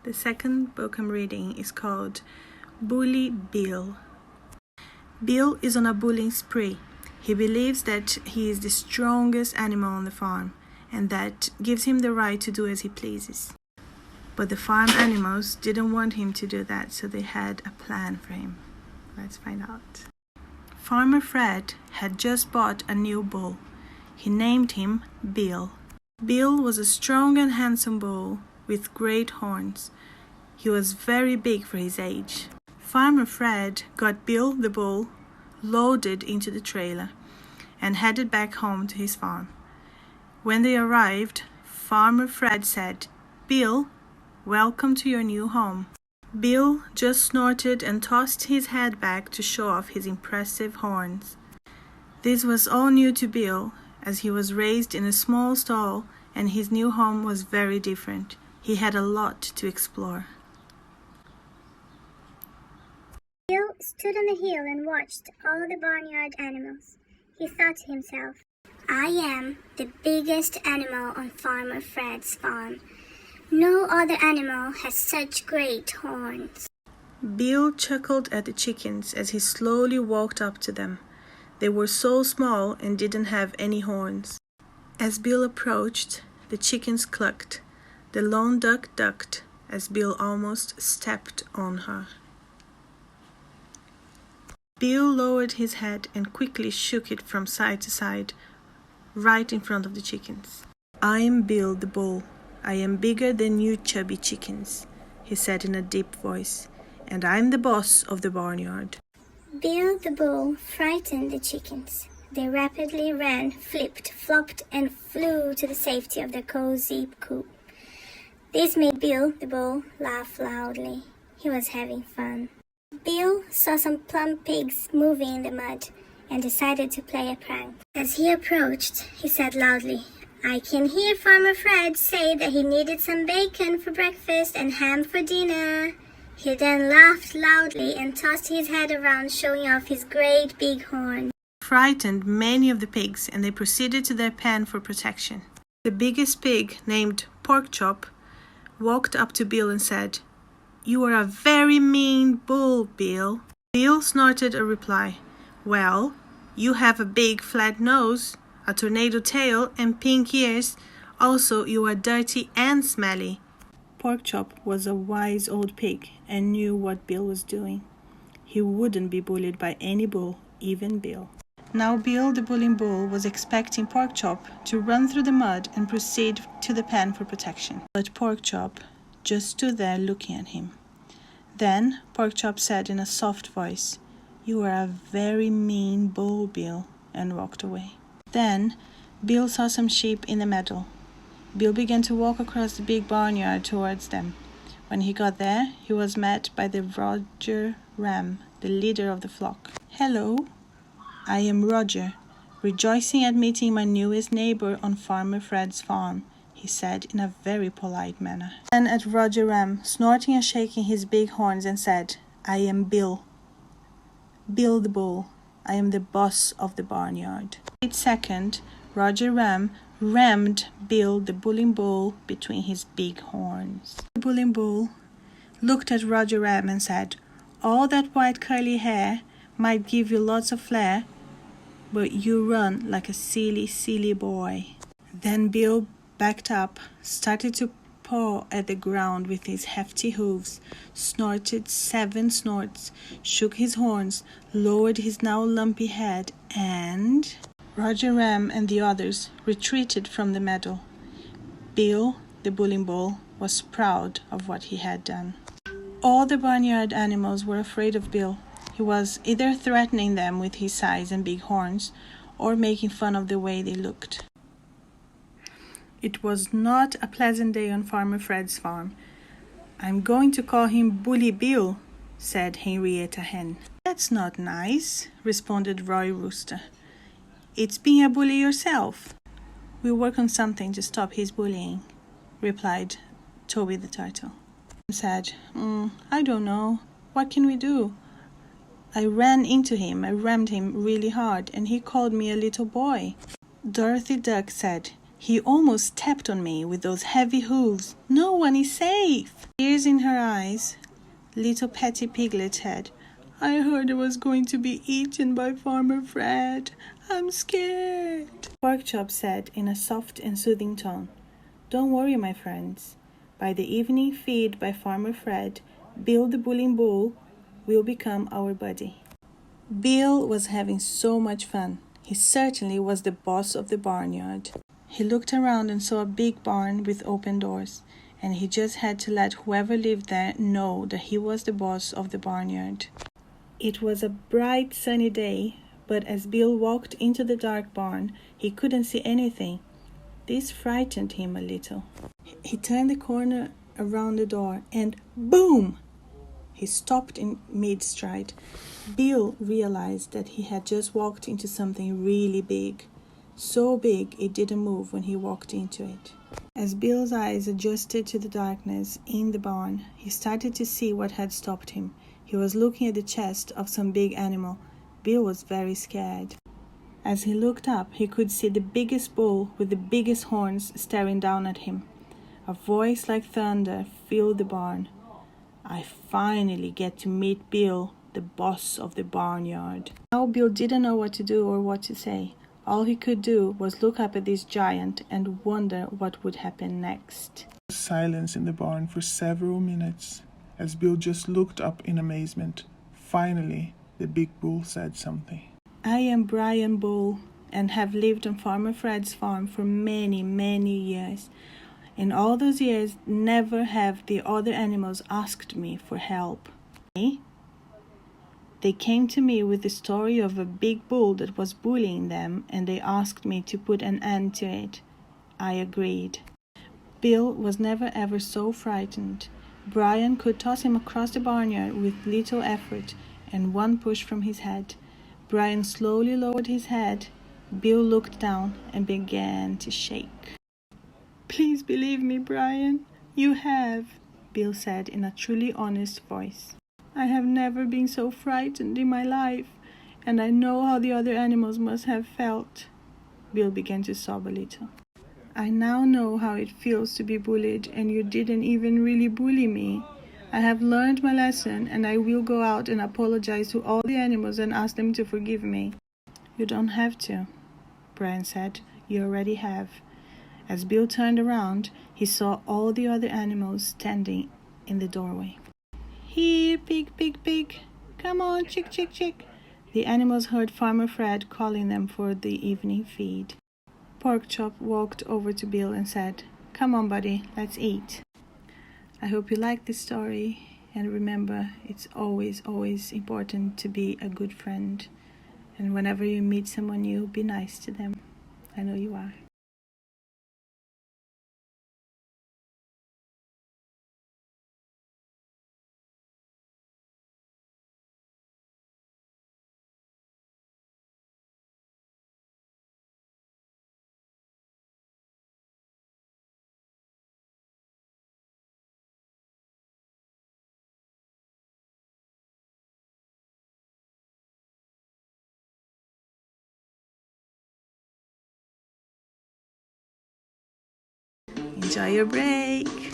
The second book I'm reading is called Bully Bill. Bill is on a bullying spree. He believes that he is the strongest animal on the farm, and that gives him the right to do as he pleases. But the farm animals didn't want him to do that, so they had a plan for him. Let's find out. Farmer Fred had just bought a new bull. He named him Bill. Bill was a strong and handsome bull with great horns. He was very big for his age. Farmer Fred got Bill the bull loaded into the trailer and headed back home to his farm. When they arrived, Farmer Fred said, "Bill, welcome to your new home." Bill just snorted and tossed his head back to show off his impressive horns. This was all new to Bill, as he was raised in a small stall and his new home was very different. He had a lot to explore. Bill stood on the hill and watched all the barnyard animals. He thought to himself, "I am the biggest animal on Farmer Fred's farm. No other animal has such great horns." Bill chuckled at the chickens as he slowly walked up to them. They were so small and didn't have any horns. As Bill approached, the chickens clucked. The lone duck ducked as Bill almost stepped on her. Bill lowered his head and quickly shook it from side to side, right in front of the chickens. "I am Bill the bull. I am bigger than you chubby chickens," he said in a deep voice, "and I'm the boss of the barnyard." Bill the bull frightened the chickens. They rapidly ran, flipped, flopped, and flew to the safety of their cozy coop. This made Bill the bull laugh loudly. He was having fun. Bill saw some plump pigs moving in the mud and decided to play a prank. As he approached, he said loudly, "I can hear Farmer Fred say that he needed some bacon for breakfast and ham for dinner." He then laughed loudly and tossed his head around, showing off his great big horn. Frightened many of the pigs, and they proceeded to their pen for protection. The biggest pig, named Porkchop, walked up to Bill and said, "You are a very mean bull, Bill." Bill snorted a reply, "Well, you have a big flat nose, a tornado tail, and pink ears. Also, you are dirty and smelly." Porkchop was a wise old pig and knew what Bill was doing. He wouldn't be bullied by any bull, even Bill. Now Bill the bullying bull was expecting Porkchop to run through the mud and proceed to the pen for protection. But Porkchop just stood there looking at him. Then Porkchop said in a soft voice, "You are a very mean bull, Bill," and walked away. Then Bill saw some sheep in the meadow. Bill began to walk across the big barnyard towards them. When he got there, he was met by the Roger Ram, the leader of the flock. "Hello, I am Roger, rejoicing at meeting my newest neighbor on Farmer Fred's farm," he said in a very polite manner. Then at Roger Ram, snorting and shaking his big horns, and said, "I am Bill the bull. I am the boss of the barnyard." In a second, Roger Ram rammed Bill the bullying bull between his big horns. The bullying bull looked at Roger Ram and said, "All that white curly hair might give you lots of flair, but you run like a silly, silly boy." Then Bill backed up, started to paw at the ground with his hefty hooves, snorted 7 snorts, shook his horns, lowered his now lumpy head, and Roger Ram and the others retreated from the meadow. Bill, the bullying bull, was proud of what he had done. All the barnyard animals were afraid of Bill. He was either threatening them with his size and big horns, or making fun of the way they looked. It was not a pleasant day on Farmer Fred's farm. "I'm going to call him Bully Bill," said Henrietta Hen. "That's not nice," responded Roy Rooster. "It's being a bully yourself." "We'll work on something to stop his bullying," replied Toby the Turtle. He said, "I don't know. What can we do? I ran into him, I rammed him really hard, and he called me a little boy." Dorothy Duck said, He almost stepped on me with those heavy hooves. No one is safe. Tears in her eyes, little Petty Piglet said, I heard I was going to be eaten by Farmer Fred. I'm scared. Porkchop said in a soft and soothing tone, Don't worry, my friends. By the evening feed by Farmer Fred, Bill the Bullying Bull will become our buddy. Bill was having so much fun. He certainly was the boss of the barnyard. He looked around and saw a big barn with open doors, and he just had to let whoever lived there know that he was the boss of the barnyard. It was a bright sunny day, but as Bill walked into the dark barn, he couldn't see anything. This frightened him a little. He turned the corner around the door and boom! He stopped in mid-stride. Bill realized that he had just walked into something really big. So big it didn't move when he walked into it. As Bill's eyes adjusted to the darkness in the barn, he started to see what had stopped him. He was looking at the chest of some big animal. Bill was very scared. As he looked up, he could see the biggest bull with the biggest horns staring down at him. A voice like thunder filled the barn. I finally get to meet Bill, the boss of the barnyard. Now Bill didn't know what to do or what to say. All he could do was look up at this giant and wonder what would happen next. Silence in the barn for several minutes as Bill just looked up in amazement. Finally, the big bull said something. I am Brian Bull and have lived on Farmer Fred's farm for many, many years. In all those years, never have the other animals asked me for help. They came to me with the story of a big bull that was bullying them, and they asked me to put an end to it. I agreed. Bill was never ever so frightened. Brian could toss him across the barnyard with little effort and one push from his head. Brian slowly lowered his head. Bill looked down and began to shake. Please believe me, Brian. You have, Bill said in a truly honest voice. I have never been so frightened in my life, and I know how the other animals must have felt. Bill began to sob a little. I now know how it feels to be bullied, and you didn't even really bully me. I have learned my lesson, and I will go out and apologize to all the animals and ask them to forgive me. You don't have to, Brian said. You already have. As Bill turned around, he saw all the other animals standing in the doorway. Here, pig, pig, pig. Come on, chick, chick, chick. The animals heard Farmer Fred calling them for the evening feed. Porkchop walked over to Bill and said, Come on, buddy, let's eat. I hope you liked this story, and remember, it's always, always important to be a good friend. And whenever you meet someone new, be nice to them. I know you are. Enjoy your break.